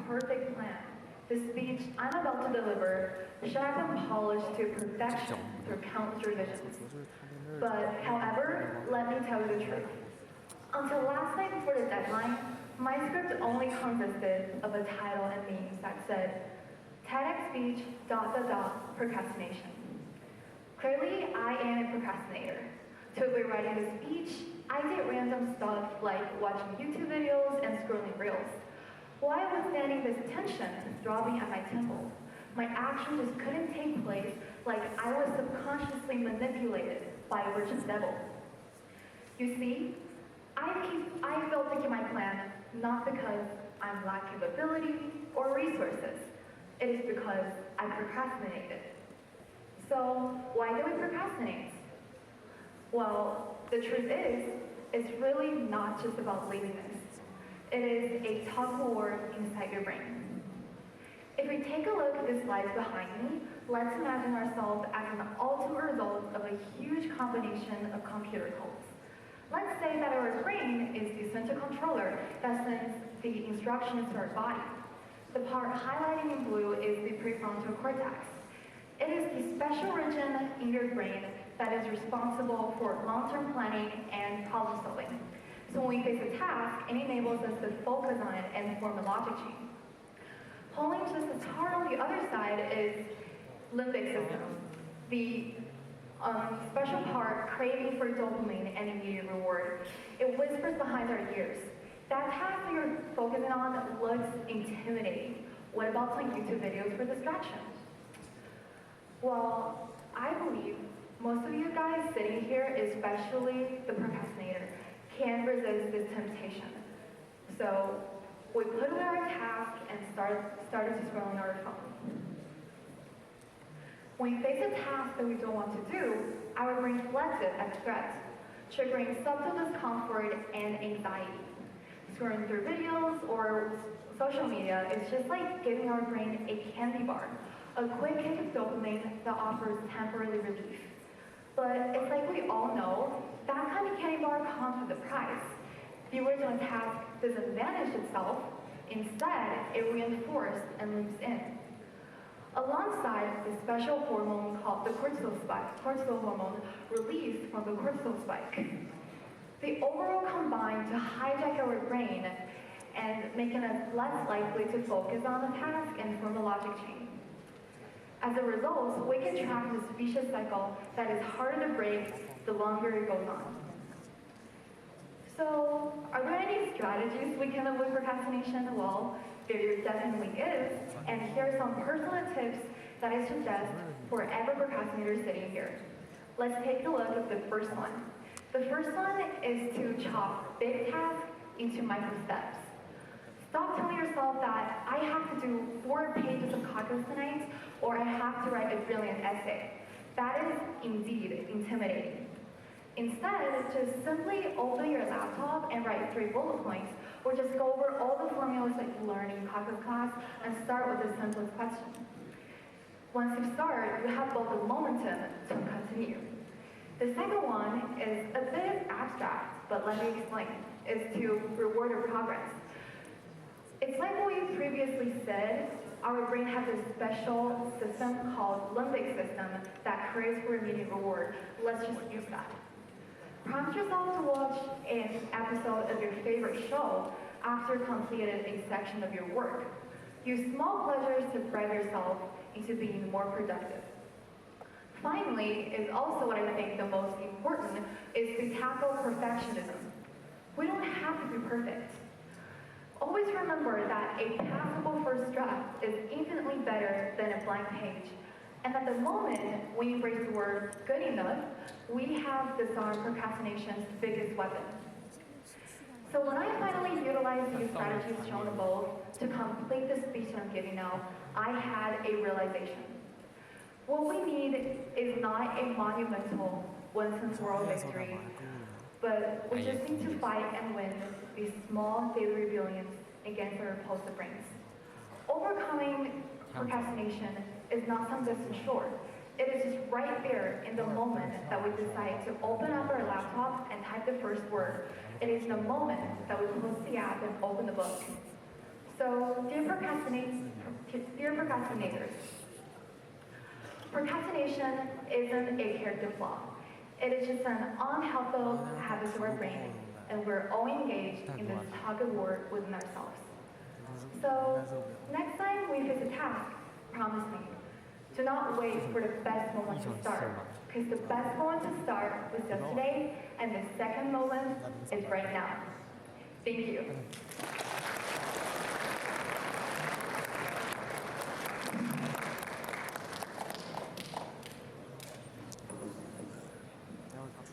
perfect plan. The speech I'm about to deliver should have been polished to perfection through countless revisions. But, however, let me tell you the truth. Until last night before the deadline, my script only consisted of a title and memes that said, TEDx speech, ... procrastination. Clearly, I am a procrastinator. To avoid writing the speech, I did random stuff like watching YouTube videos and scrolling reels. While withstanding this tension throbbing at my temples, my action just couldn't take place like I was subconsciously manipulated by a witch's devil. You see, I failed to keep my plan not because I'm lacking ability or resources. It is because I procrastinated. So, why do we procrastinate? Well, the truth is, it's really not just about laziness. It is a tug of war inside your brain. If we take a look at the slides behind me, let's imagine ourselves as an ultimate result of a huge combination of computer codes. Let's say that our brain is the central controller that sends the instructions to our body. The part highlighted in blue is the prefrontal cortex. It is the special region in your brain that is responsible for long-term planning and problem solving. So when we face a task, it enables us to focus on it and form a logic chain. Pulling just a tar on the other side is limbic system, the special part craving for dopamine and immediate reward. It whispers behind our ears. That task that you're focusing on looks intimidating. What about playing YouTube videos for distraction? Well, I believe most of you guys sitting here, especially the procrastinator, can't resist this temptation. So we put away our task and started to scroll on our phone. When we face a task that we don't want to do, our brain flags it as a threat, triggering subtle discomfort and anxiety. Scrolling through videos or social media is just like giving our brain a candy bar, a quick hit of dopamine that offers temporary relief. But it's like we all know, that kind of candy bar comes with a price. The original task doesn't vanish itself, instead it reinforced and loops in. Alongside the special hormone called the cortisol hormone released from the cortisol spike. They overall combine to hijack our brain and making us less likely to focus on the task and form a logic chain. As a result, we can track this vicious cycle that is harder to break the longer it goes on. So, are there any strategies we can avoid procrastination? Well, there definitely is, and here are some personal tips that I suggest for every procrastinator sitting here. Let's take a look at the first one. The first one is to chop big tasks into micro steps. Stop telling yourself that I have to do 4 pages of calculus tonight, or I have to write a brilliant essay. That is indeed intimidating. Instead, just simply open your laptop and write 3 bullet points, or just go over all the formulas that you learned in calculus class and start with the simplest question. Once you start, you have both the momentum to continue. The second one is a bit abstract, but let me explain, is to reward your progress. It's like what we previously said, our brain has a special system called limbic system that craves for immediate reward. Let's just use that. Prompt yourself to watch an episode of your favorite show after completed a section of your work. Use small pleasures to bribe yourself into being more productive. Finally, is also what I think the most important, is to tackle perfectionism. We don't have to be perfect. Always remember that a passable first draft is infinitely better than a blank page. And at the moment we embrace the word good enough, we have disarmed procrastination's biggest weapon. So when I finally utilized these strategies shown above to complete the speech I'm giving now, I had a realization. What we need is not a monumental once-and-for-all victory, but we just need to fight and win these small daily rebellions against our impulsive brains. Overcoming procrastination is not some distant shore. It is just right there in the moment that we decide to open up our laptop and type the first word. It is the moment that we close the app and open the book. So So, dear procrastinators, procrastination isn't a character flaw. It is just an unhelpful habit of our brain, and we're all engaged in this tug of war within ourselves. So, next time we face a task, promise me, do not wait for the best moment to start, because the best moment to start was yesterday, and the second moment is right now. Thank you.